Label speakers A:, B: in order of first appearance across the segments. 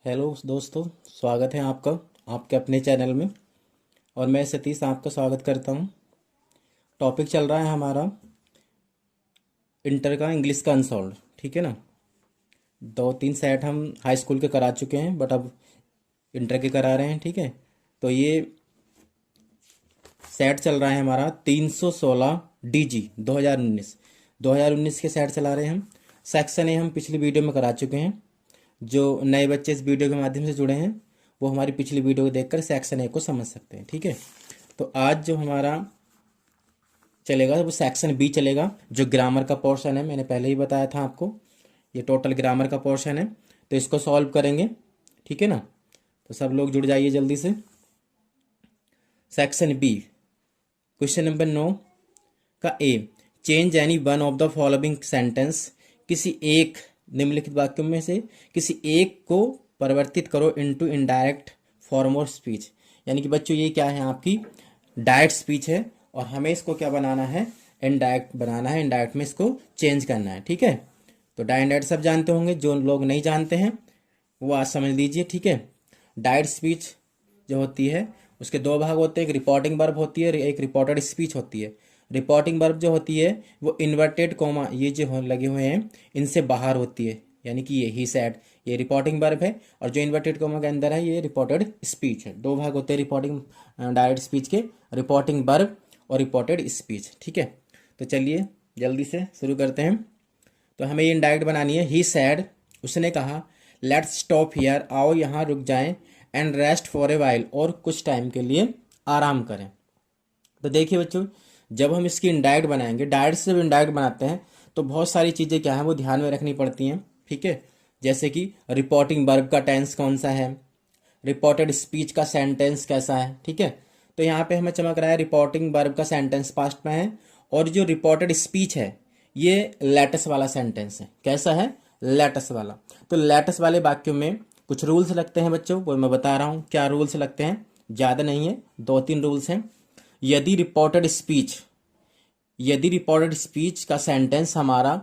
A: Hello दोस्तों, स्वागत है आपका आपके अपने चैनल में। और मैं सतीश आपका स्वागत करता हूं। टॉपिक चल रहा है हमारा इंटर का इंग्लिश का अनसॉल्व। ठीक है ना। दो तीन सेट हम हाई स्कूल के करा चुके हैं, बट अब इंटर के करा रहे हैं। ठीक है। तो ये सेट चल रहा है हमारा 316 DG 2019 के सेट चला रहे हैं हम। सेक्शन ए हम पिछली वीडियो में करा चुके हैं। जो नए बच्चे इस वीडियो के माध्यम से जुड़े हैं वो हमारी पिछली वीडियो को देखकर सेक्शन ए को समझ सकते हैं। ठीक है। तो आज जो हमारा चलेगा वो सेक्शन बी चलेगा, जो ग्रामर का पोर्शन है। मैंने पहले ही बताया था आपको, ये टोटल ग्रामर का पोर्शन है। तो इसको सॉल्व करेंगे। ठीक है ना। तो सब लोग जुड़ जाइए जल्दी से। सेक्शन बी, क्वेश्चन नंबर 9 का A, change any one of the following sentence. किसी एक निम्नलिखित वाक्यों में से किसी एक को परिवर्तित करो into indirect form of speech. यानी कि बच्चों ये क्या है, आपकी डायरेक्ट स्पीच है और हमें इसको क्या बनाना है, इनडायरेक्ट बनाना है। इनडायरेक्ट में इसको चेंज करना है। ठीक है। तो डायरेक्ट सब जानते होंगे, जो लोग नहीं जानते हैं वो आज समझ लीजिए। ठीक है। डायरेक्ट स्पीच जो होती है उसके दो भाग होते हैं, एक रिपोर्टिंग वर्ब होती है, एक रिपोर्टेड स्पीच होती है। रिपोर्टिंग वर्ब जो होती है वो इन्वर्टेड कोमा ये जो लगे हुए हैं इनसे बाहर होती है, यानी कि ये ही सेड, ये रिपोर्टिंग वर्ब है। और जो इन्वर्टेड कोमा के अंदर है ये रिपोर्टेड स्पीच है। दो भाग होते हैं रिपोर्टिंग डायरेक्ट स्पीच के, रिपोर्टिंग वर्ब और रिपोर्टेड स्पीच। ठीक है। तो चलिए जल्दी से शुरू करते हैं। तो हमें ये इनडायरेक्ट बनानी है। ही सैड, उसने कहा, लेट्स स्टॉप हियर, आओ यहाँ रुक जाएं, and rest for a while, और कुछ टाइम के लिए आराम करें। तो देखिए बच्चों, जब हम इसकी इनडायरेक्ट बनाएंगे, डायरेक्ट से जब इनडायरेक्ट बनाते हैं तो बहुत सारी चीज़ें क्या है वो ध्यान में रखनी पड़ती हैं। ठीक है। जैसे कि रिपोर्टिंग वर्ब का टेंस कौन सा है, रिपोर्टेड स्पीच का सेंटेंस कैसा है। ठीक है। तो यहाँ पे हमें चमक रहा है रिपोर्टिंग वर्ब का सेंटेंस पास्ट में है, और जो रिपोर्टेड स्पीच है ये लेटस वाला सेंटेंस है। कैसा है, लेटस वाला। तो लेटस वाले वाक्यों में कुछ रूल्स लगते हैं बच्चों, वो मैं बता रहा हूँ क्या रूल्स लगते हैं। ज़्यादा नहीं है, दो तीन रूल्स हैं। यदि रिपोर्टेड स्पीच यदि रिपोर्टेड स्पीच का सेंटेंस हमारा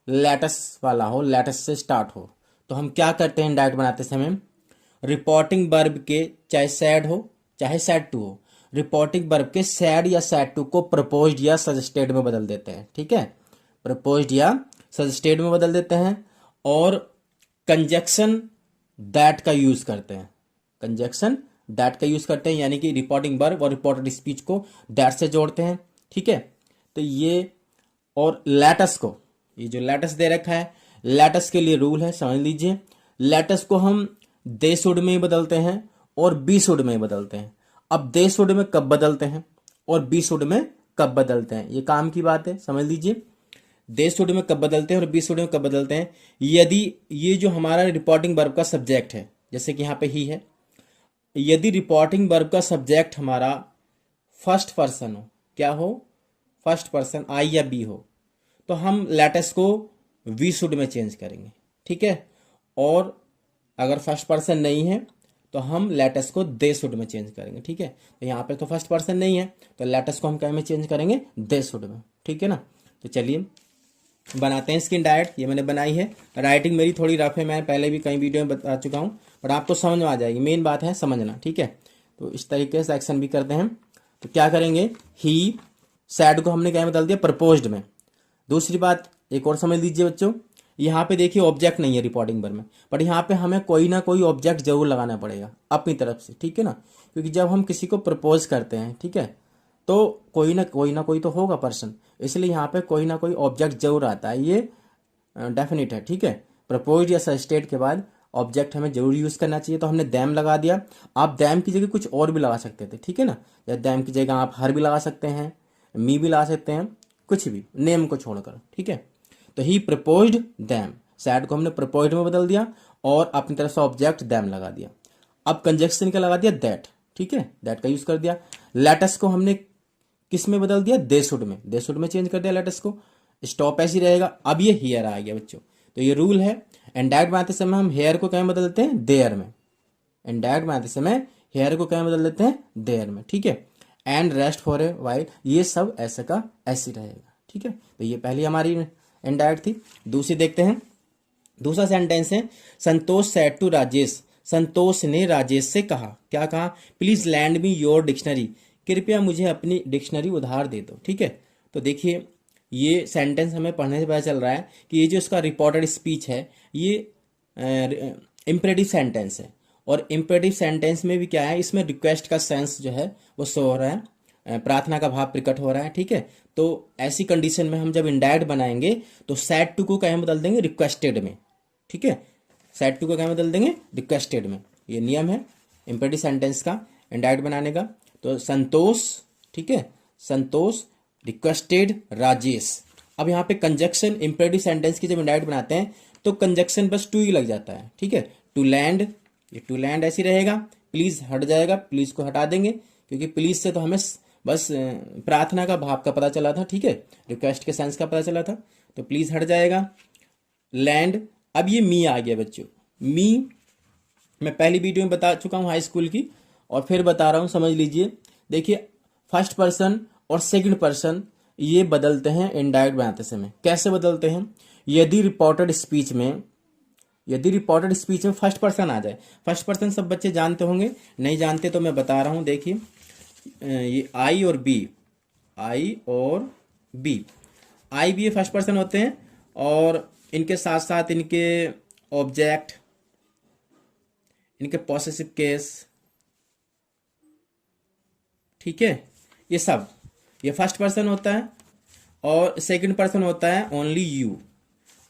A: लेटस वाला हो, लेटस से स्टार्ट हो, तो हम क्या करते हैं डायरेक्ट बनाते समय, रिपोर्टिंग वर्ब के चाहे सैड हो चाहे सैड टू हो, रिपोर्टिंग वर्ब के सैड या सैड टू को प्रपोज्ड या सजेस्टेड में बदल देते हैं। ठीक है। प्रपोज्ड या सजेस्टेड में बदल देते हैं, और कंजक्शन दैट का यूज करते हैं। कंजक्शन दैट का यूज करते हैं, यानी कि रिपोर्टिंग वर्ब और रिपोर्टेड स्पीच को दैट से जोड़ते हैं। ठीक है। तो ये, और लेटस को, ये जो लेटस दे रखा है, लेटस के लिए रूल है, समझ लीजिए। लेटस को हम दे शुड में ही बदलते हैं और बी शुड में ही बदलते हैं। अब दे शुड में कब बदलते हैं और बी शुड में कब बदलते हैं, ये काम की बात है, समझ लीजिए। दे शुड में कब बदलते हैं और बी शुड में कब बदलते हैं। यदि ये जो हमारा रिपोर्टिंग वर्ब का सब्जेक्ट है, जैसे कि यहाँ पे ही है, यदि रिपोर्टिंग वर्ब का सब्जेक्ट हमारा फर्स्ट पर्सन हो, क्या हो, फर्स्ट पर्सन आई या बी हो, तो हम लेटस को वी शुड में चेंज करेंगे। ठीक है। और अगर फर्स्ट पर्सन नहीं है तो हम लेटस को दे शुड में चेंज करेंगे। ठीक है। तो यहाँ पे तो फर्स्ट पर्सन नहीं है तो लेटस को हम क्या में चेंज करेंगे, दे शुड में। ठीक है ना। तो चलिए बनाते हैं इसकी डायरेक्ट। ये मैंने बनाई है, राइटिंग मेरी थोड़ी रफ है, मैं पहले भी कई वीडियो में बता चुका हूँ, बट आपको समझ में आ जाएगी। मेन बात है समझना। ठीक है। तो इस तरीके से एक्शन भी करते हैं। तो क्या करेंगे, ही सैड को हमने क्या बदल दिया, प्रपोज्ड में। दूसरी बात एक और समझ लीजिए बच्चों, यहाँ पे देखिए ऑब्जेक्ट नहीं है रिपोर्टिंग वर्ब में, बट यहाँ पे हमें कोई ना कोई ऑब्जेक्ट जरूर लगाना पड़ेगा अपनी तरफ से। ठीक है ना। क्योंकि जब हम किसी को प्रपोज करते हैं, ठीक है, तो कोई ना कोई तो होगा पर्सन, इसलिए यहाँ पे कोई ना कोई ऑब्जेक्ट जरूर आता है, ये डेफिनेट है। ठीक है। प्रपोज या सजेस्टेड के बाद ऑब्जेक्ट हमें जरूर यूज करना चाहिए, तो हमने दैम लगा दिया। आप दैम की जगह कुछ और भी लगा सकते थे। ठीक है ना। या दैम की जगह आप हर भी लगा सकते हैं, मी भी लगा सकते हैं, कुछ भी, नेम को छोड़कर। ठीक है। तो ही प्रपोज्ड दैम, सैड को हमने प्रपोज्ड में बदल दिया और अपनी तरफ से ऑब्जेक्ट दैम लगा दिया। अब कंजक्शन का लगा दिया दैट। ठीक है। दैट का यूज कर दिया। लेटस को हमने किस में बदल दिया, दे शुड में, दे शुड में चेंज कर दिया लेटस को। स्टॉप ऐसे ही रहेगा। अब ये हियर आ गया बच्चों। तो ये रूल है, इनडायरेक्ट बनाते समय हम हेयर को क्या में बदलते हैं, देयर में। इनडायरेक्ट बनाते समय हेयर को क्या में बदल देते हैं, देयर में। ठीक है। And rest for a while, ये सब ऐसे का ऐसे रहेगा। ठीक है। तो ये पहली हमारी इनडायरेक्ट थी। दूसरी देखते हैं। दूसरा सेंटेंस है, संतोष सेड टू राजेश, संतोष ने राजेश से कहा, क्या कहा, please land me your dictionary, कृपया मुझे अपनी डिक्शनरी उधार दे दो। ठीक है, तो देखिए ये सेंटेंस हमें पढ़ने से पता चल रहा है कि ये जो इसका रिपोर्टेड स्पीच है ये इम्परेटिव सेंटेंस है, और इम्परेटिव सेंटेंस में भी क्या है, इसमें रिक्वेस्ट का सेंस जो है वो शो हो रहा है, प्रार्थना का भाव प्रकट हो रहा है। ठीक है, तो ऐसी कंडीशन में हम जब इंडायरेक्ट बनाएंगे तो सैड टू को क्या बदल देंगे, रिक्वेस्टेड में। ठीक है, सैड टू को क्या बदल देंगे, रिक्वेस्टेड में। ये नियम है इम्परेटिव सेंटेंस का इंडायरेक्ट बनाने का। तो संतोष, ठीक है, संतोष रिक्वेस्टेड राजेश। अब यहाँ पे कंजक्शन इम्परेटिव सेंटेंस की जब इंडायरेक्ट बनाते हैं तो कंजक्शन बस टू ही लग जाता है। ठीक है, टू लैंड, ये टू लैंड ऐसी रहेगा, प्लीज हट जाएगा, प्लीज को हटा देंगे क्योंकि प्लीज से तो हमें बस प्रार्थना का भाव का पता चला था। ठीक है, रिक्वेस्ट के सेंस का पता चला था, तो प्लीज हट जाएगा। लैंड, अब ये मी आ गया बच्चों। मी मैं पहली वीडियो में बता चुका हूँ हाई स्कूल की, और फिर बता रहा हूँ, समझ लीजिए। देखिए फर्स्ट पर्सन और सेकंड पर्सन ये बदलते हैं इनडायरेक्ट बनाते समय। कैसे बदलते हैं, यदि रिपोर्टेड स्पीच में फर्स्ट पर्सन आ जाए। फर्स्ट पर्सन सब बच्चे जानते होंगे, नहीं जानते तो मैं बता रहा हूं। देखिए ये आई और बी, आई बी ये फर्स्ट पर्सन होते हैं, और इनके साथ साथ इनके ऑब्जेक्ट, इनके पॉसेसिव केस, ठीक है, ये सब ये फर्स्ट पर्सन होता है। और सेकंड पर्सन होता है ओनली यू,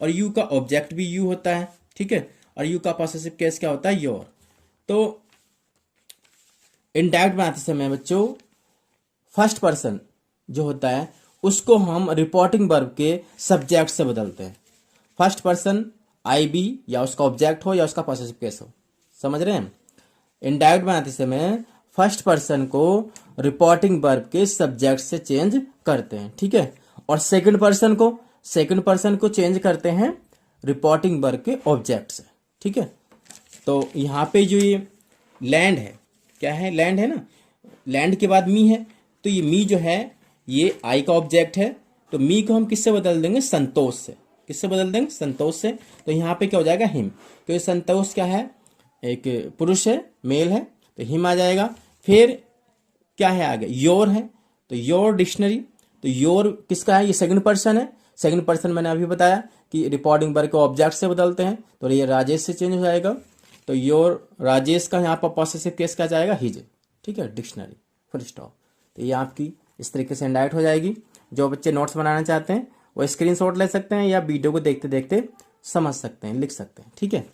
A: और यू का ऑब्जेक्ट भी यू होता है। ठीक है, और यू का पॉसेसिव केस क्या होता है, योर। तो इनडायरेक्ट बनाते समय बच्चों फर्स्ट पर्सन जो होता है उसको हम रिपोर्टिंग वर्ब के सब्जेक्ट से बदलते हैं। फर्स्ट पर्सन आई बी या उसका ऑब्जेक्ट हो या उसका पॉसेसिव केस हो, समझ रहे हैं। इनडायरेक्ट बनाते समय फर्स्ट पर्सन को रिपोर्टिंग वर्ब के सब्जेक्ट से चेंज करते हैं। ठीक है, और सेकंड पर्सन को चेंज करते हैं रिपोर्टिंग वर्ब के ऑब्जेक्ट से। ठीक है, तो यहाँ पे जो ये लैंड है, क्या है, लैंड है ना, लैंड के बाद मी है, तो ये मी जो है ये आई का ऑब्जेक्ट है, तो मी को हम किससे बदल देंगे, संतोष से। किससे बदल देंगे, संतोष से। तो यहाँ पे क्या हो जाएगा, हिम, क्योंकि संतोष क्या है, एक पुरुष है, मेल है, तो हिम आ जाएगा। फिर क्या है आगे, योर है, तो योर डिक्शनरी। तो योर किसका है, ये सेकंड पर्सन है। सेकंड पर्सन मैंने अभी बताया कि रिपोर्टिंग वर्ब को ऑब्जेक्ट से बदलते हैं, तो ये राजेश से चेंज हो जाएगा। तो योर राजेश का यहाँ पर पॉसेसिव केस क्या जाएगा, हिज। ठीक है, डिक्शनरी, फुल स्टॉप। तो ये आपकी इस तरीके से इंडायरेक्ट हो जाएगी। जो बच्चे नोट्स बनाना चाहते हैं वो स्क्रीनशॉट ले सकते हैं या वीडियो को देखते देखते समझ सकते हैं, लिख सकते हैं। ठीक है,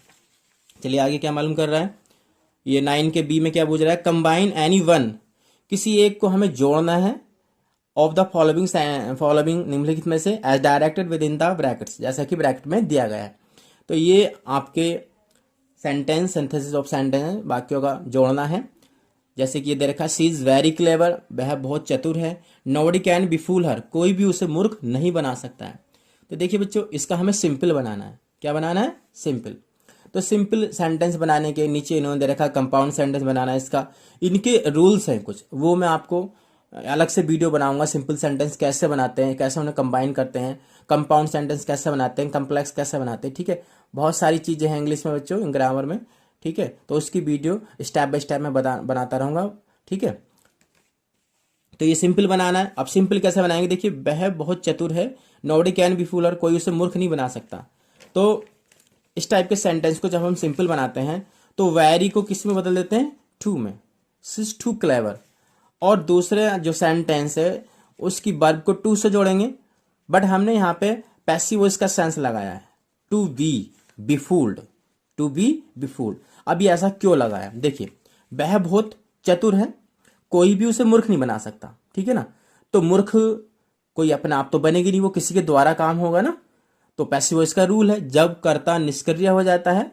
A: चलिए आगे क्या मालूम कर रहा है। ये 9 के बी में क्या पूछ रहा है, कंबाइन एनी वन, किसी एक को हमें जोड़ना है, ऑफ द फॉलोइंग निम्नलिखित में से, as directed with in the brackets, जैसा कि ब्रैकेट में दिया गया है। तो ये आपके सेंटेंस, सिंथेसिस ऑफ सेंटेंस, वाक्यों का जोड़ना है। जैसे कि ये दे रखा है, सी इज वेरी क्लेवर, वह बहुत चतुर है। नोबडी कैन बी फूल हर, कोई भी उसे मूर्ख नहीं बना सकता है। तो देखिए बच्चों, इसका हमें सिंपल बनाना है। क्या बनाना है, सिंपल। तो सिंपल सेंटेंस बनाने के नीचे इन्होंने दे रखा कंपाउंड सेंटेंस बनाना है। इसका इनके रूल्स हैं कुछ, वो मैं आपको अलग से वीडियो बनाऊंगा। सिंपल सेंटेंस कैसे बनाते हैं, कैसे उन्हें कंबाइन करते हैं, कंपाउंड सेंटेंस कैसे बनाते हैं, कम्प्लेक्स कैसे बनाते हैं। ठीक है, बहुत सारी चीजें हैं इंग्लिश में बच्चों, ग्रामर में। ठीक है, तो उसकी वीडियो स्टेप बाय स्टेप में बनाता रहूंगा। ठीक है, तो ये सिंपल बनाना है। अब सिंपल कैसे बनाएंगे, देखिए, वह बहुत चतुर है, नोबडी कैन बी फूल, और कोई उसे मूर्ख नहीं बना सकता। तो इस टाइप के सेंटेंस को जब हम सिंपल बनाते हैं तो वेरी को किस में बदल देते हैं, टू में, सिस टू क्लेवर। और दूसरे जो सेंटेंस है उसकी वर्ब को टू से जोड़ेंगे, बट हमने यहाँ पे पैसिव वॉइस का सेंस लगाया है, to be fooled, to be fooled. अब ये ऐसा क्यों लगाया, देखिए, वह बहुत चतुर है, कोई भी उसे मूर्ख नहीं बना सकता। ठीक है ना, तो मूर्ख कोई अपने आप तो बनेगी नहीं, वो किसी के द्वारा काम होगा ना। तो पैसिव वॉइस का रूल है, जब कर्ता निष्क्रिय हो जाता है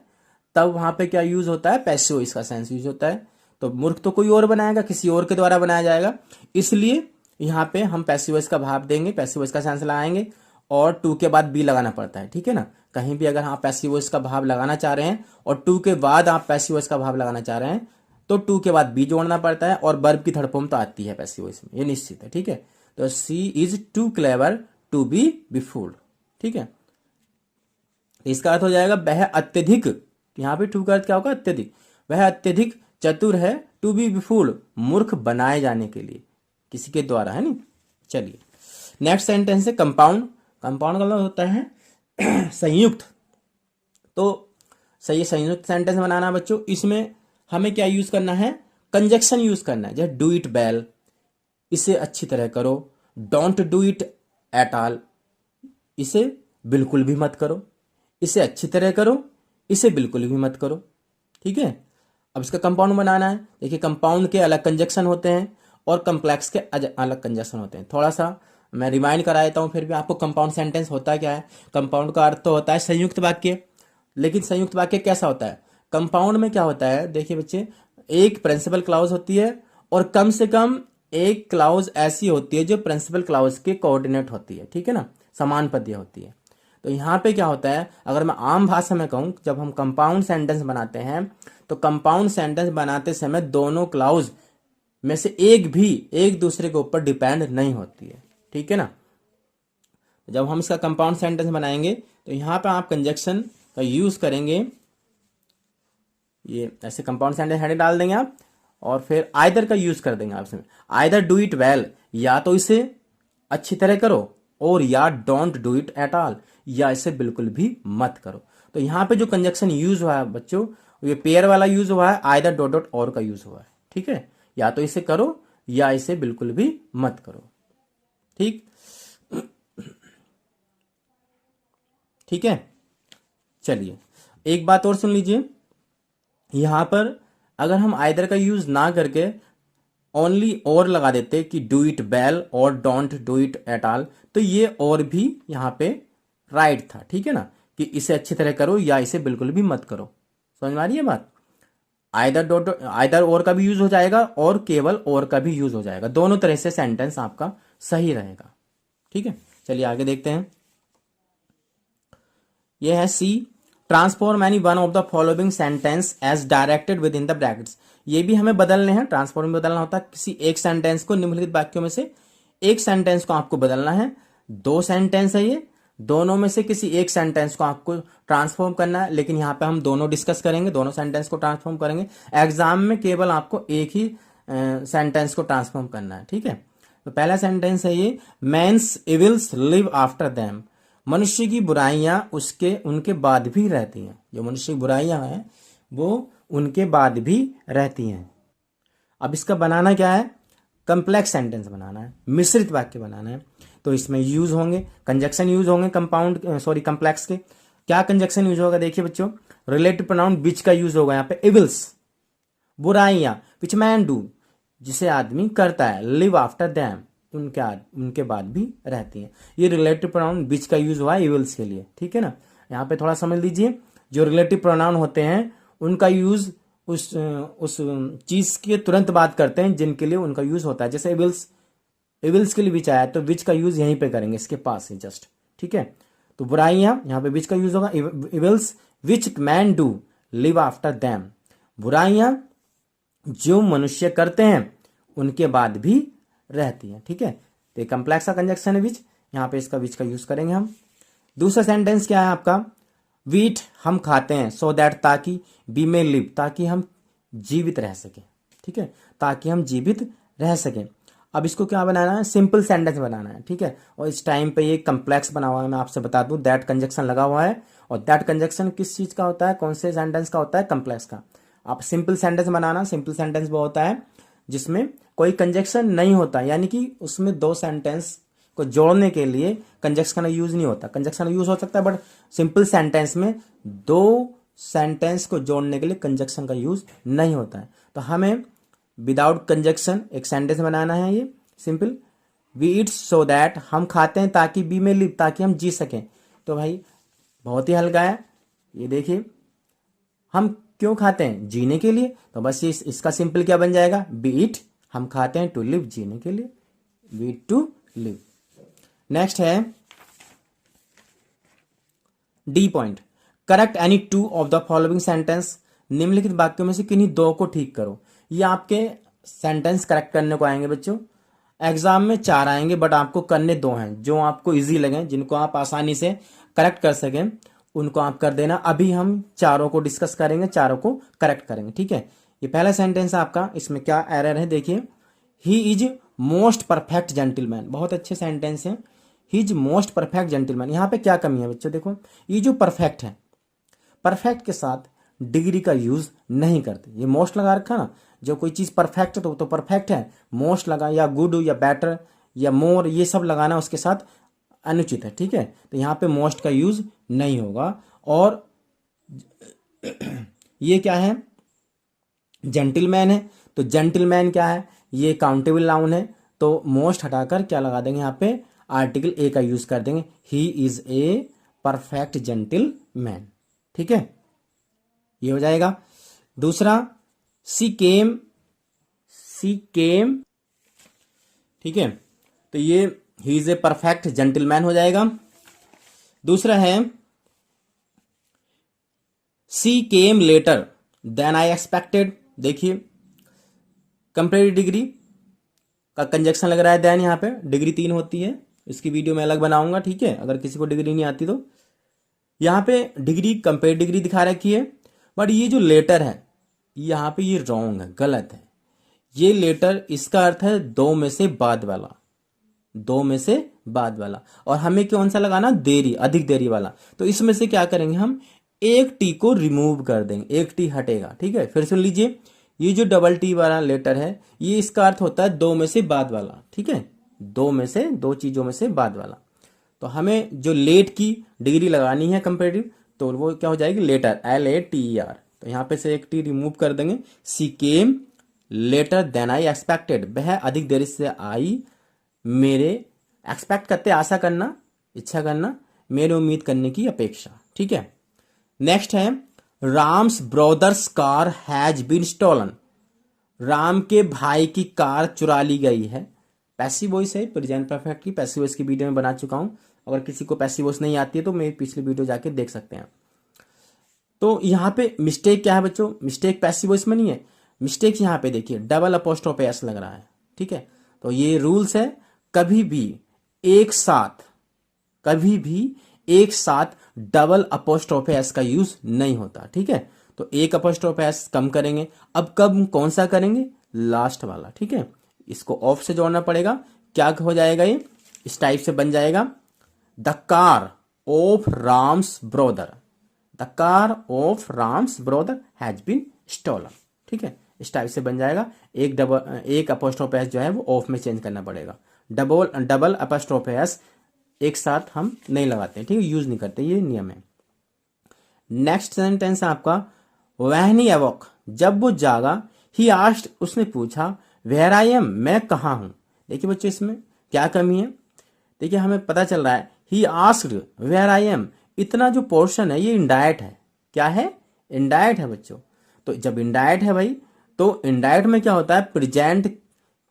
A: तब वहां पे क्या यूज होता है, पैसिव वॉइस का सेंस यूज होता है। तो मूर्ख तो कोई और बनाएगा, किसी और के द्वारा बनाया जाएगा, इसलिए यहाँ पे हम पैसिव वॉइस का भाव देंगे, पैसिव वॉइस का सेंस लगाएंगे, और टू के बाद बी लगाना पड़ता है। ठीक है ना, कहीं भी अगर आप पैसिव वॉइस का भाव लगाना चाह रहे हैं और टू के बाद आप पैसिव वॉइस का भाव लगाना चाह रहे हैं तो टू के बाद बी जोड़ना पड़ता है, और वर्ब की थर्ड फॉर्म तो आती है पैसिव वॉइस में, ये निश्चित है। ठीक है, तो she is too clever to be fooled. ठीक है, इसका अर्थ हो जाएगा वह अत्यधिक, यहाँ पे टू का अर्थ क्या होगा, अत्यधिक, वह अत्यधिक चतुर है, टू बी फूल्ड, मूर्ख बनाए जाने के लिए, किसी के द्वारा, है नहीं। चलिए नेक्स्ट सेंटेंस है कंपाउंड। कंपाउंड का मतलब होता है संयुक्त। तो सही संयुक्त सेंटेंस बनाना है बच्चों। इसमें हमें क्या यूज करना है, कंजक्शन यूज करना है। जैसे डू इट वेल, इसे अच्छी तरह करो। Don't do it at all, इसे बिल्कुल भी मत करो। इसे अच्छी तरह करो, इसे बिल्कुल भी मत करो। ठीक है। अब इसका कंपाउंड बनाना है। देखिए कंपाउंड के अलग कंजक्शन होते हैं और कम्प्लेक्स के अलग कंजक्शन होते हैं। थोड़ा सा मैं रिमाइंड करा देता हूं फिर भी आपको। कंपाउंड सेंटेंस होता क्या है? कंपाउंड का अर्थ तो होता है संयुक्त वाक्य। लेकिन संयुक्त वाक्य कैसा होता है? कंपाउंड में क्या होता है, देखिए बच्चे, एक प्रिंसिपल क्लाउज होती है और कम से कम एक क्लाउज ऐसी होती है जो प्रिंसिपल क्लाउज के कोऑर्डिनेट होती है। ठीक है ना, समान पदीय होती है। तो यहाँ पे क्या होता है, अगर मैं आम भाषा में कहूं, जब हम कंपाउंड सेंटेंस बनाते हैं तो कंपाउंड सेंटेंस बनाते समय दोनों क्लाउज में से एक भी एक दूसरे के ऊपर डिपेंड नहीं होती है। ठीक है ना। जब हम इसका कंपाउंड सेंटेंस बनाएंगे तो यहाँ पे आप कंजक्शन का यूज करेंगे। ये ऐसे कंपाउंड सेंटेंस हेड डाल देंगे आप और फिर आइदर का यूज कर देंगे आप इसमें। आइदर डू इट वेल, या तो इसे अच्छी तरह करो, और या don't do it at all, या इसे बिल्कुल भी मत करो। तो यहाँ पे जो कंजक्शन यूज हुआ है बच्चों, ये पेयर वाला यूज हुआ है, आइदर डॉट डॉट और का यूज हुआ है। ठीक है, या तो इसे करो या इसे बिल्कुल भी मत करो। ठीक, ठीक है। चलिए एक बात और सुन लीजिए, यहां पर अगर हम आइदर का यूज ना करके ओनली और लगा देते कि डू इट वेल और don't do it at all, तो ये और भी यहां पे राइट था। ठीक है ना, कि इसे अच्छी तरह करो या इसे बिल्कुल भी मत करो। समझ में आ रही है बात? आइदर डॉट आइदर और का भी यूज हो जाएगा और केवल और का भी यूज हो जाएगा। दोनों तरह से सेंटेंस आपका सही रहेगा। ठीक है, चलिए आगे देखते हैं। यह है C, transform any one of the following sentence as directed with in the brackets. ये भी हमें बदलने हैं। ट्रांसफॉर्म बदलना होता है किसी एक सेंटेंस को, निम्नलिखित वाक्यों में से एक सेंटेंस को आपको बदलना है। दो सेंटेंस है ये, दोनों में से किसी एक सेंटेंस को आपको ट्रांसफॉर्म करना है। लेकिन यहाँ पे हम दोनों डिस्कस करेंगे, दोनों सेंटेंस को ट्रांसफॉर्म करेंगे। एग्जाम में केवल आपको एक ही सेंटेंस को ट्रांसफॉर्म करना है। ठीक है, तो पहला सेंटेंस है ये, man's evils live after them. मनुष्य की बुराइयां उसके उनके बाद भी रहती हैं। जो मनुष्य की बुराइयां हैं वो उनके बाद भी रहती हैं। अब इसका बनाना क्या है, कंप्लेक्स सेंटेंस बनाना है, मिश्रित वाक्य बनाना है। तो इसमें यूज होंगे, कंजक्शन यूज होंगे कंप्लेक्स के। क्या कंजक्शन यूज होगा, देखिए बच्चों, रिलेटिव प्रोनाउन विच का यूज होगा यहाँ पे। इविल्स बुराइयां, विच मैन डू जिसे आदमी करता है, लिव आफ्टर देम उनके बाद भी रहती हैं। ये रिलेटिव प्रोनाउन विच का यूज हुआ है इविल्स के लिए। ठीक है ना, यहाँ पे थोड़ा समझ लीजिए, जो रिलेटिव प्रोनाउन होते हैं उनका यूज उस चीज के तुरंत बात करते हैं जिनके लिए उनका यूज होता है। जैसे इविल्स के लिए विच आया तो विच का यूज यहीं पे करेंगे, इसके पास ही जस्ट। ठीक है, तो बुराइयां, यहाँ पे विच का यूज होगा। Evils which man do live after them, बुराइयां जो मनुष्य करते हैं उनके बाद भी रहती है। ठीक है, तो कंप्लेक्स का कंजक्शन है विच, यहाँ पे इसका विच का यूज करेंगे हम। दूसरा सेंटेंस क्या है आपका, वीट हम खाते हैं, सो दैट ताकि, बी में लिव ताकि हम जीवित रह सकें। ठीक है, ताकि हम जीवित रह सकें। अब इसको क्या बनाना है, सिंपल सेंटेंस बनाना है। ठीक है, और इस टाइम पे ये कंप्लेक्स बना हुआ है। मैं आपसे बता दूं, दैट कंजक्शन लगा हुआ है, और दैट कंजक्शन किस चीज का होता है, कौन से सेंटेंस का होता है, कंप्लेक्स का। आप सिंपल सेंटेंस बनाना, सिंपल सेंटेंस वो होता है जिसमें कोई कंजक्शन नहीं होता, यानी कि उसमें दो सेंटेंस को जोड़ने के लिए कंजक्शन का यूज नहीं होता। कंजक्शन यूज हो सकता है बट सिंपल सेंटेंस में दो सेंटेंस को जोड़ने के लिए कंजक्शन का यूज नहीं होता है। तो हमें विदाउट कंजक्शन एक सेंटेंस बनाना है, ये simple, we eat so that हम खाते हैं ताकि, बी में लिव ताकि हम जी सकें। तो भाई बहुत ही हल्का है, ये देखिए, हम क्यों खाते हैं, जीने के लिए। तो बस ये इसका सिंपल क्या बन जाएगा, बी ईट हम खाते हैं, टू लिव जीने के लिए, we eat to live. Next है D point, correct any two of the following sentence. निम्नलिखित वाक्यों में से किन्हीं दो को ठीक करो। ये आपके सेंटेंस करेक्ट करने को आएंगे बच्चों। एग्जाम में 4 आएंगे बट आपको करने 2 हैं, जो आपको इजी लगे, जिनको आप आसानी से करेक्ट कर सकें, उनको आप कर देना। अभी हम चारों को डिस्कस करेंगे, चारों को करेक्ट करेंगे, ठीक है। ये पहला सेंटेंस है आपका, इसमें क्या एरर है देखिए। He is most perfect gentleman, बहुत अच्छे सेंटेंस हैं। He is most perfect gentleman, यहाँ पे क्या कमी है बच्चों, देखो ये जो परफेक्ट है, परफेक्ट के साथ डिग्री का यूज नहीं करते। ये मोस्ट लगा रखा ना, जो कोई चीज परफेक्ट है तो परफेक्ट है, मोस्ट लगा या गुड या बेटर या मोर, ये सब लगाना उसके साथ अनुचित है, ठीक है। तो यहाँ पे मोस्ट का यूज नहीं होगा। और ये क्या है, जेंटलमैन है, तो जेंटलमैन क्या है, ये काउंटेबल नाउन है, तो मोस्ट हटाकर क्या लगा देंगे यहाँ पे, आर्टिकल ए का यूज कर देंगे। ही इज ए परफेक्ट जेंटलमैन, ठीक है, ये हो जाएगा। दूसरा, सी केम, ठीक है, तो ये he is a perfect gentleman हो जाएगा। दूसरा है she came later than I expected, देखिए कंपेरेटिव डिग्री का कंजक्शन लग रहा है देन, यहाँ पे डिग्री 3 होती है, इसकी वीडियो मैं अलग बनाऊंगा, ठीक है, अगर किसी को डिग्री नहीं आती तो। यहाँ पे डिग्री कंपेरेटिव डिग्री दिखा रखी है, बट ये जो लेटर है यहाँ पे ये रॉन्ग है, गलत है। ये लेटर इसका अर्थ है दो में से बाद वाला, दो में से बाद वाला, और हमें कौन सा लगाना, देरी, अधिक देरी वाला। तो इसमें से क्या करेंगे हम, एक टी को रिमूव कर देंगे, एक टी हटेगा, ठीक है। फिर सुन लीजिए, ये जो डबल टी वाला लेटर है ये इसका अर्थ होता है दो में से बाद वाला, ठीक है, दो में से, दो चीजों में से बाद वाला। तो हमें जो लेट की डिग्री लगानी है कंपेरेटिव, तो वो क्या हो जाएगी, लेटर, LATER। तो यहाँ पे से एक टी रिमूव कर देंगे। She came later than I expected, वह अधिक देरी से आई मेरे, एक्सपेक्ट करते आशा करना, इच्छा करना, मेरे उम्मीद करने की अपेक्षा, ठीक है। नेक्स्ट है Ram's brother's car has been stolen, Ram के भाई की कार चुरा ली गई है। पैसिव वॉइस है, प्रेजेंट परफेक्ट की पैसिव वॉइस की वीडियो में बना चुका हूं, अगर किसी को पैसिव वॉइस नहीं आती है तो मेरी पिछली वीडियो जाके देख सकते हैं। तो यहाँ पे मिस्टेक क्या है बच्चों, मिस्टेक पैसिव वॉइस में नहीं है, मिस्टेक यहाँ पे देखिए डबल अपोस्ट्रोफ एस लग रहा है, ठीक है। तो ये रूल्स है, कभी भी एक साथ, कभी भी एक साथ डबल अपोस्ट्रोफ एस का यूज नहीं होता, ठीक है। तो एक अपोस्ट्रोफ एस कम करेंगे, अब कब कौन सा करेंगे, लास्ट वाला, ठीक है। इसको ऑफ से जोड़ना पड़ेगा, क्या हो जाएगा, ये इस टाइप से बन जाएगा, the car of Ram's brother, the car of Ram's brother has been stolen, ठीक है, इस टाइप से बन जाएगा। एक अपोस्ट्रोफ एस जो है वो ऑफ में चेंज करना पड़ेगा, डबल अपोस्ट्रोफ एस एक साथ हम नहीं लगाते, ठीक है, यूज नहीं करते, ये नियम है। नेक्स्ट सेंटेंस है आपका, व्हेन ही अवोक, जब वो जागा, ही आस्क्ड, उसने पूछा, वेयर आई एम, मैं कहाँ हूं। देखिए बच्चों इसमें क्या कमी है, देखिए हमें पता चल रहा है he asked where I am, इतना जो पोर्शन है ये इनडायरेक्ट है, क्या है, इनडायरेक्ट है बच्चों। तो जब इनडायरेक्ट है भाई, तो इनडायरेक्ट में क्या होता है, प्रेजेंट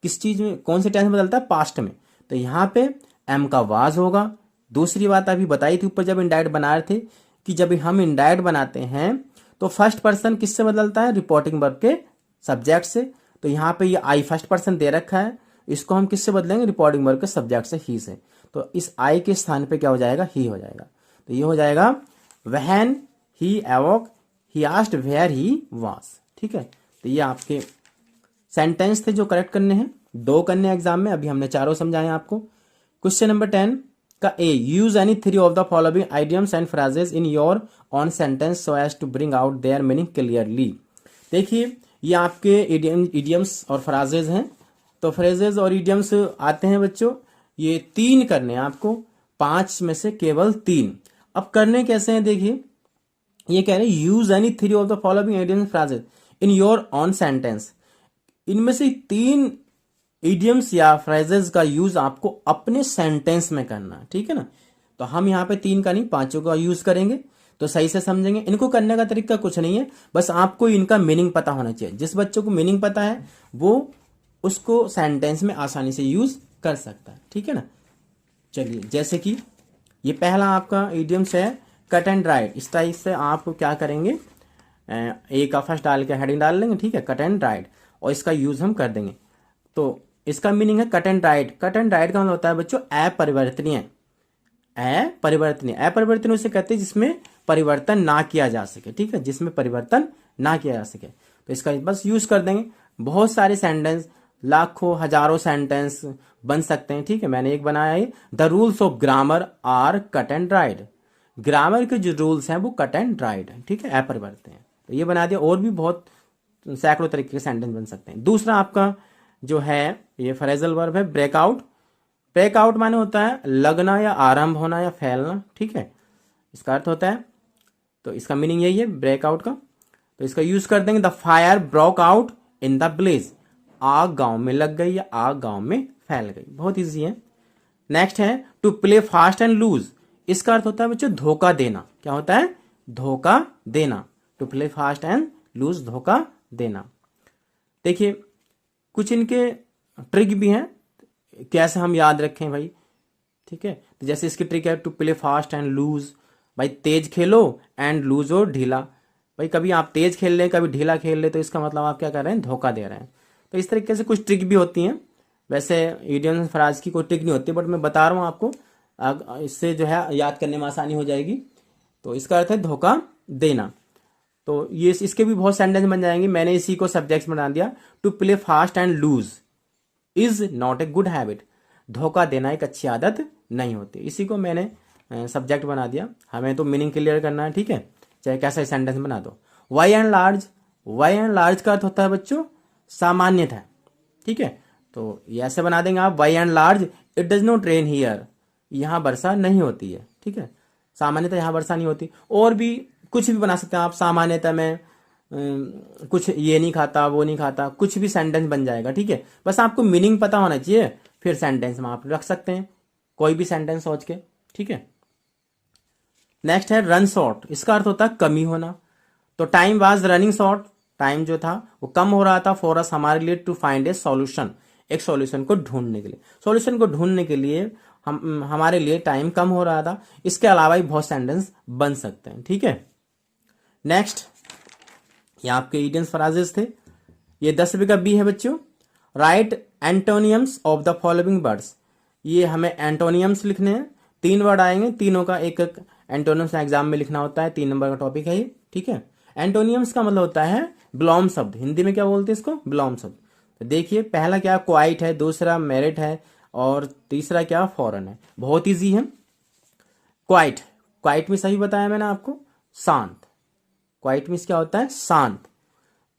A: किस चीज में, कौन से टेंस में बदलता है, पास्ट में। तो यहाँ पे एम का वाज होगा। दूसरी बात अभी बताई थी ऊपर जब इनडायरेक्ट बना रहे थे, कि जब हम इनडायरेक्ट बनाते हैं तो फर्स्ट पर्सन किससे बदलता है, रिपोर्टिंग वर्ब के सब्जेक्ट से। तो यहाँ पे ये आई फर्स्ट पर्सन दे रखा है, इसको हम किससे बदलेंगे, रिपोर्टिंग वर्ब के सब्जेक्ट से, ही से। तो इस आई के स्थान पे क्या हो जाएगा, ही हो जाएगा। तो ये हो जाएगा when he awoke, he asked where he was, ठीक है। तो ये आपके सेंटेंस थे जो करेक्ट करने हैं, 2 करने एग्जाम में, अभी हमने चारों समझाए आपको। क्वेश्चन नंबर 10 का A, use any 3 of the following idioms and phrases in your own sentence so as to bring out their meaning clearly. देखिए ये आपके इडियम्स और फ्राजेज हैं। तो फ्रेजेज और इडियम्स आते हैं बच्चों, ये 3 करने हैं आपको, 5 में से केवल 3। अब करने कैसे हैं देखिए, ये कह रहे हैं use any 3 of the following idioms phrases in your own sentence. इनमें से 3 इडियम्स या फ्रेजेस का यूज आपको अपने सेंटेंस में करना, ठीक है ना। तो हम यहाँ पे 3 का नहीं 5 का यूज करेंगे, तो सही से समझेंगे। इनको करने का तरीका कुछ नहीं है, बस आपको इनका मीनिंग पता होना चाहिए। जिस बच्चों को मीनिंग पता है वो उसको सेंटेंस में आसानी से यूज कर सकता है, ठीक है ना। चलिए, जैसे कि ये पहला आपका इडियम्स है कट एंड राइट। इस टाइप से आप क्या करेंगे, ए का फर्स्ट डाल के हेडिंग डाल लेंगे, ठीक है, कट एंड राइट, और इसका यूज हम कर देंगे। तो इसका मीनिंग है cut and right. Cut and right का मतलब होता है बच्चों अपरिवर्तनीय, अपरिवर्तनीय। अपरिवर्तनीय उसे कहते हैं जिसमें परिवर्तन ना किया जा सके, ठीक है, जिसमें परिवर्तन ना किया जा सके। तो इसका बस यूज कर देंगे। बहुत सारे सेंटेंस, लाखों हजारों सेंटेंस बन सकते हैं, ठीक है। मैंने एक बनाया है, the rules of grammar are cut and dried. Grammar के जो रूल्स हैं वो कट एंड ड्राइड है, ठीक है, अपरिवर्तनीय है। तो ये बना दिया। और भी बहुत सैकड़ों तरीके के सेंटेंस बन सकते हैं। दूसरा आपका जो है ये फ्रेजल वर्ब है, ब्रेकआउट। ब्रेकआउट माने होता है लगना या आरंभ होना या फैलना, ठीक है, इसका अर्थ होता है। तो इसका मीनिंग यही है ब्रेकआउट का। तो इसका यूज कर देंगे, the fire broke out in the blaze. आग गांव में लग गई या आग गांव में फैल गई। बहुत इजी है। नेक्स्ट है to play fast and loose. इसका अर्थ होता है बच्चों धोखा देना। क्या होता है? धोखा देना। To play fast and loose, धोखा देना। देखिए कुछ इनके ट्रिक भी हैं, कैसे हम याद रखें भाई, ठीक है। तो जैसे इसकी ट्रिक है to play fast and loose, भाई तेज खेलो एंड लूज हो ढीला। भाई कभी आप तेज खेल लें कभी ढीला खेल लें तो इसका मतलब आप क्या कर रहे हैं? धोखा दे रहे हैं। तो इस तरीके से कुछ ट्रिक भी होती हैं। वैसे इडियम फ्राज की कोई ट्रिक नहीं होती, बट मैं बता रहा हूँ आपको, इससे जो है याद करने में आसानी हो जाएगी। तो इसका अर्थ है धोखा देना। तो ये इसके भी बहुत सेंटेंस बन जाएंगे। मैंने इसी को सब्जेक्ट बना दिया, to play fast and loose is not a good habit. धोखा देना एक अच्छी आदत नहीं होती। इसी को मैंने सब्जेक्ट बना दिया। हमें तो मीनिंग क्लियर करना है, ठीक है, चाहे कैसा सेंटेंस बना दो। By and large. By and large का अर्थ होता है बच्चों सामान्यतः, ठीक है। तो ये ऐसे बना देंगे आप, by and large it does not rain here. यहाँ वर्षा नहीं होती है, ठीक है, सामान्यतः यहाँ वर्षा नहीं होती। और भी कुछ भी बना सकते हैं आप। सामान्यतः में कुछ ये नहीं खाता वो नहीं खाता, कुछ भी सेंटेंस बन जाएगा, ठीक है। बस आपको मीनिंग पता होना चाहिए, फिर सेंटेंस में आप रख सकते हैं कोई भी सेंटेंस सोच के, ठीक है। नेक्स्ट है रन शॉर्ट। इसका अर्थ होता है कमी होना। तो time was running short. Time जो था वो कम हो रहा था फॉर अस, हमारे लिए, टू फाइंड ए सॉल्यूशन, एक सॉल्यूशन को ढूंढने के लिए। सॉल्यूशन को ढूंढने के लिए हमारे लिए टाइम कम हो रहा था। इसके अलावा भी बहुत सेंटेंस बन सकते हैं, ठीक है। नेक्स्ट ये आपके इडियम्स फ्राजेस थे। ये 10 रुपए का बी है बच्चों। Right एंटोनियम्स of the following words. ये हमें एंटोनियम्स लिखने हैं। 3 वर्ड आएंगे, तीनों का एक एक एंटोनियम्स एग्जाम में लिखना होता है। 3 नंबर का टॉपिक है ये, ठीक है। एंटोनियम्स का मतलब होता है विलोम शब्द। हिंदी में क्या बोलते हैं इसको? विलोम शब्द। तो देखिए पहला क्या क्वाइट है, दूसरा मेरिट है, और तीसरा क्या फॉरन है। बहुत इजी है। क्वाइट, क्वाइट में सही बताया मैंने आपको, शांत। क्वाइट मीन्स क्या होता है? शांत।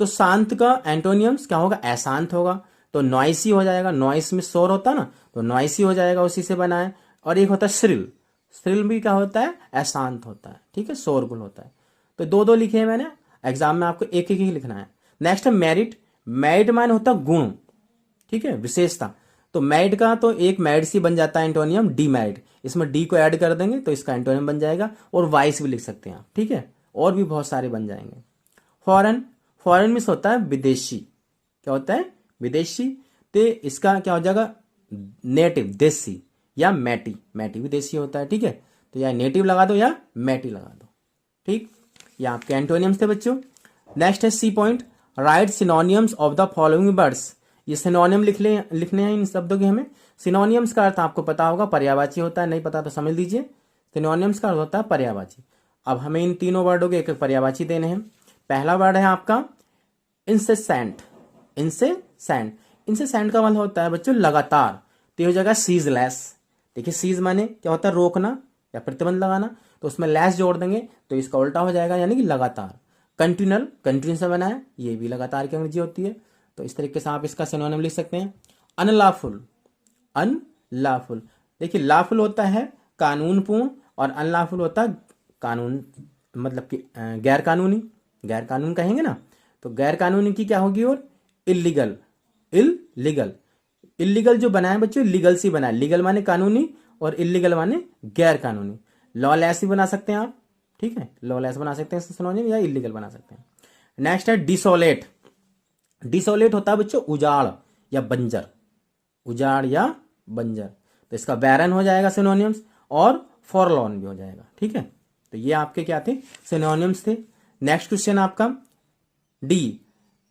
A: तो शांत का एंटोनियम्स क्या होगा? अशांत होगा। तो नॉइसी हो जाएगा। नॉइस में शोर होता है ना, तो नॉइसी हो जाएगा, उसी से बना है। और एक होता है श्रिल। श्रिल भी क्या होता है? अशांत होता है, ठीक है, शोरगुल होता है। तो 2-2 लिखे हैं मैंने, एग्जाम में आपको एक एक ही लिखना है। नेक्स्ट है मेरिट। मेरिट मान होता है गुण, ठीक है, विशेषता। तो मेरिट का तो एक मेरिट सी बन जाता है एंटोनियम, डी मेरिट। इसमें डी को ऐड कर देंगे तो इसका एंटोनियम बन जाएगा। और वाइस भी लिख सकते हैं आप, ठीक है, और भी बहुत सारे बन जाएंगे। फॉरेन, फॉरेन मीन्स होता है विदेशी। क्या होता है? विदेशी। तो इसका क्या हो जाएगा? नेटिव, देसी, या मैटी। मैटी भी देसी होता है, ठीक है। तो या नेटिव लगा दो या मैटी लगा दो, ठीक। ये आपके एंटोनियम्स थे बच्चों। नेक्स्ट है C point, write synonyms of the following words. ये सिनोनियम लिखने हैं इन शब्दों के हमें। सिनोनियम्स का अर्थ आपको पता होगा, पर्यायवाची होता है, नहीं पता तो समझ लीजिए। सिनोनियम्स का अर्थ होता है पर्यायवाची। अब हमें इन तीनों वर्डों के एक एक पर्यायवाची देने हैं। पहला वर्ड है आपका इंसेसेंट। इंसेसेंट, इंसेसेंट का मतलब होता है बच्चों लगातार। तो ये हो जाएगा सीजलेस। देखिए सीज माने क्या होता है? रोकना या प्रतिबंध लगाना। तो उसमें लेस जोड़ देंगे तो इसका उल्टा हो जाएगा, यानी कि लगातार। कंटिन्यूअल, कंटिन्यू से बना है, ये भी लगातार की अंग्रेजी होती है। तो इस तरीके से आप इसका सिनोनिम लिख सकते हैं। Unlawful, unlawful. देखिए लॉफुल होता है कानूनपूर्ण, और अनलॉफुल होता है कानून मतलब कि गैर कानूनी। गैर कानून कहेंगे ना, तो गैर कानूनी की क्या होगी? और इलीगल, इलीगल। इलीगल जो बना है बच्चों, लीगल से बना है। लीगल माने कानूनी और इलीगल माने गैर कानूनी। लॉलेस भी बना सकते हैं आप, ठीक है, लॉलेस बना सकते हैं सिनोनिम, या इलीगल बना सकते हैं। नेक्स्ट है डिसोलेट। डिसोलेट होता है बच्चों उजाड़ या बंजर। उजाड़ या बंजर। तो इसका बैरन हो जाएगा सिनोनिम्स, और फॉरलॉन भी हो जाएगा, ठीक है। तो ये आपके क्या थे? सिनोनिम्स थे। नेक्स्ट क्वेश्चन आपका D,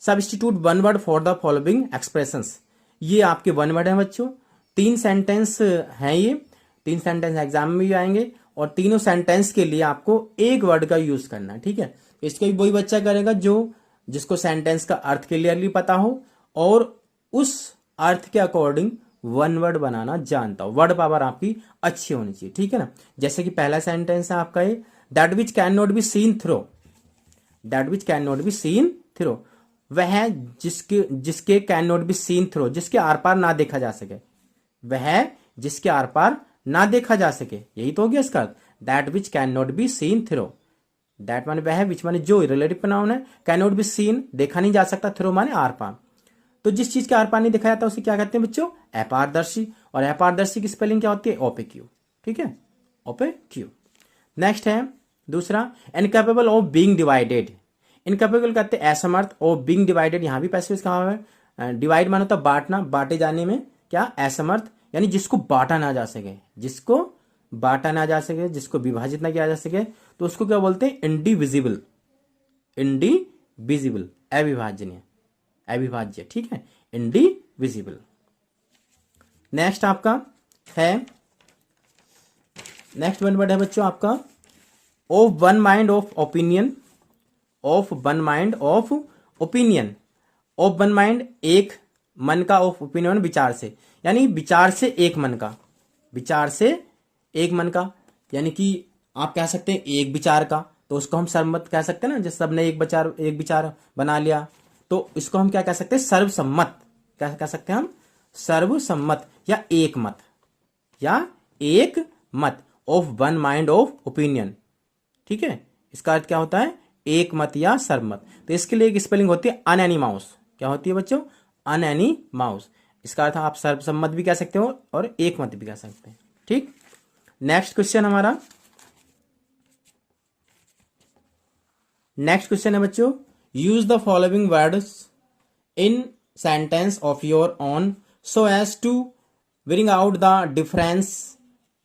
A: substitute one word for the following expressions. ये आपके वन वर्ड है बच्चों। 3 सेंटेंस हैं ये। 3 सेंटेंस एग्जाम में भी आएंगे और तीनों सेंटेंस के लिए आपको एक वर्ड का यूज करना है, ठीक है। इसको भी वही बच्चा करेगा जो जिसको सेंटेंस का अर्थ क्लियरली पता हो और उस अर्थ के अकॉर्डिंग वन वर्ड बनाना जानता हो, वर्ड पावर आपकी अच्छी होनी चाहिए, ठीक है ना। जैसे कि पहला सेंटेंस है आपका ये, that which can not be seen through, that which can not be seen through, वह जिसके can not be seen through, जिसके आर पार ना देखा जा सके, वह जिसके आर पार ना देखा जा सके, यही तो हो गया इसका अर्थ, that which can not be seen through. That माने वह, विच माने जो, रिलेटिव प्रोनाउन है, कैन नॉट बी सीन देखा नहीं जा सकता, थ्रो माने आर पार। तो जिस चीज के आर पार नहीं देखा जाता उसे क्या कहते हैं बच्चों, अपारदर्शी। और अपारदर्शी की स्पेलिंग क्या होती है, ओपेक्यू, ठीक है, ओपेक्यू। नेक्स्ट है दूसरा, incapable of being divided. Incapable कहते हैं असमर्थ, और बीइंग डिवाइडेड यहां भी पैसिव कहा है। डिवाइड मानो तो बांटना, बांटे जाने में क्या, असमर्थ, यानी जिसको बांटा ना जा सके, जिसको बांटा ना जा सके, जिसको विभाजित ना किया जा सके, तो उसको क्या बोलते हैं, इंडिविजिबल, इंडिविजिबल, अविभाज्य, अविभाज्य, ठीक है, इंडिविजिबल। नेक्स्ट आपका है, नेक्स्ट वन वर्ड है बच्चों आपका, of one mind of opinion, of one mind of opinion, of one mind एक मन का, ऑफ ओपिनियन विचार से, यानी विचार से एक मन का, विचार से एक मन का, यानी कि आप कह सकते हैं एक विचार का, तो उसको हम सर्वमत कह सकते हैं ना, जैसे सबने एक विचार बना लिया, तो इसको हम क्या कह सकते हैं, सर्वसम्मत, क्या कह सकते हैं हम, सर्वसम्मत या एक मत, या एक मत, of one mind of opinion, ठीक है। इसका अर्थ क्या होता है, एक मत या सर्वमत। तो इसके लिए एक स्पेलिंग होती है अनएनिमाउस, क्या होती है बच्चों, अनएनिमाउस। इसका अर्थ आप सर्वसम्मत भी कह सकते हो और एक मत भी कह सकते हैं, ठीक। नेक्स्ट क्वेश्चन हमारा, नेक्स्ट क्वेश्चन है बच्चों, use the following words in sentence of your own so as to bring out the difference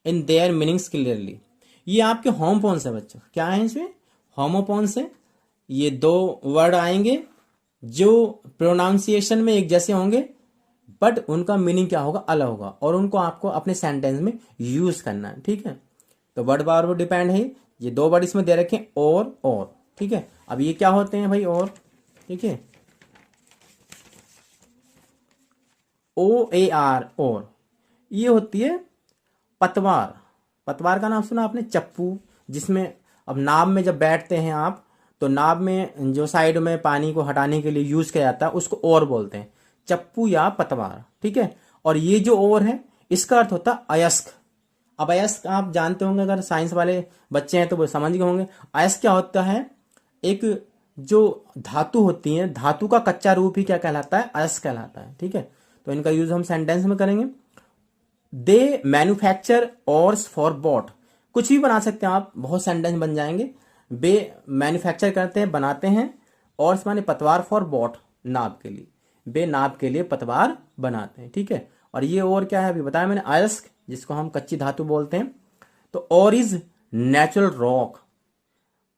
A: in their meanings clearly. ये आपके होमोफोन्स है बच्चों, क्या है इसमें, होमोफोन्स है। ये दो वर्ड आएंगे जो प्रोनाउंसिएशन में एक जैसे होंगे बट उनका मीनिंग क्या होगा, अलग होगा, और उनको आपको अपने सेंटेंस में यूज करना है, ठीक है। तो वर्ड पावर पर डिपेंड है, ये दो वर्ड इसमें दे रखे और, ठीक है। अब ये क्या होते हैं भाई, और, ठीक है, OAR, और ये होती है पतवार। पतवार का नाम सुना आपने, चप्पू, जिसमें अब नाव में जब बैठते हैं आप, तो नाव में जो साइड में पानी को हटाने के लिए यूज किया जाता है उसको और बोलते हैं, चप्पू या पतवार, ठीक है। और ये जो और है इसका अर्थ होता है अयस्क। अब अयस्क आप जानते होंगे, अगर साइंस वाले बच्चे हैं तो वो समझ गए होंगे। अयस्क क्या होता है, एक जो धातु होती है, धातु का कच्चा रूप ही क्या कहलाता है, अयस्क कहलाता है, ठीक है। तो इनका यूज हम सेंटेंस में करेंगे, दे मैन्युफैक्चर ऑर्स फॉर बोट, कुछ भी बना सकते हैं आप, बहुत सेंटेंस बन जाएंगे। बे मैन्युफैक्चर करते हैं, बनाते हैं, ऑर्स माने पतवार, फॉर बोट नाव के लिए, बे नाव के लिए पतवार बनाते हैं, ठीक है। और ये और क्या है अभी बताया मैंने, अयस्क, जिसको हम कच्ची धातु बोलते हैं। तो और इज नेचुरल रॉक,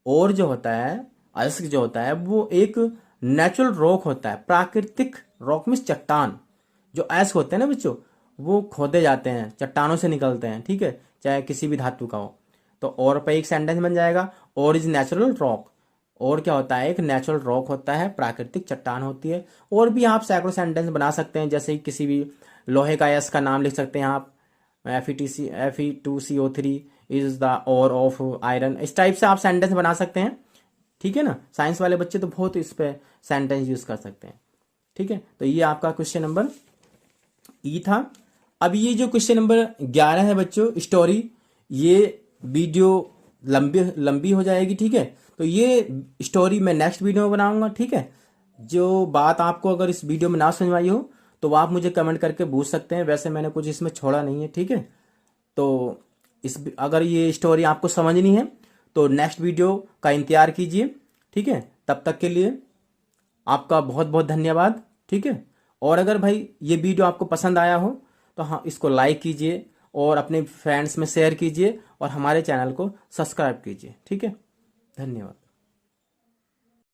A: और जो होता है अयस्क जो होता है वो एक नेचुरल रॉक होता है, प्राकृतिक रॉक मीन्स चट्टान। जो अयस्क होते हैं ना बच्चों, वो खोदे जाते हैं, चट्टानों से निकलते हैं, ठीक है, चाहे किसी भी धातु का हो। तो और पे एक सेंटेंस बन जाएगा, और इज नेचुरल रॉक। और क्या होता है, एक नेचुरल रॉक होता है, प्राकृतिक चट्टान होती है। और भी आप सैकड़ों सेंटेंस बना सकते हैं, जैसे किसी भी लोहे का अयस्क का नाम लिख सकते हैं आप, Fe2CO3 इज द और ऑफ आयरन, इस टाइप से आप सेंटेंस बना सकते हैं, ठीक है ना। साइंस वाले बच्चे तो बहुत इस पे सेंटेंस यूज कर सकते हैं, ठीक है। तो ये आपका क्वेश्चन नंबर ई था। अब ये जो क्वेश्चन नंबर 11 है बच्चों, स्टोरी, ये वीडियो लंबी हो जाएगी, ठीक है। तो ये स्टोरी मैं नेक्स्ट वीडियो में बनाऊंगा, ठीक है। जो बात आपको अगर इस वीडियो में ना समझ आई हो तो आप मुझे कमेंट करके पूछ सकते हैं, वैसे मैंने कुछ इसमें छोड़ा नहीं है, ठीक है। तो अगर ये स्टोरी आपको समझनी है तो नेक्स्ट वीडियो का इंतजार कीजिए, ठीक है। तब तक के लिए आपका बहुत बहुत धन्यवाद, ठीक है। और अगर भाई ये वीडियो आपको पसंद आया हो तो हाँ, इसको लाइक कीजिए और अपने फ्रेंड्स में शेयर कीजिए और हमारे चैनल को सब्सक्राइब कीजिए, ठीक है। धन्यवाद।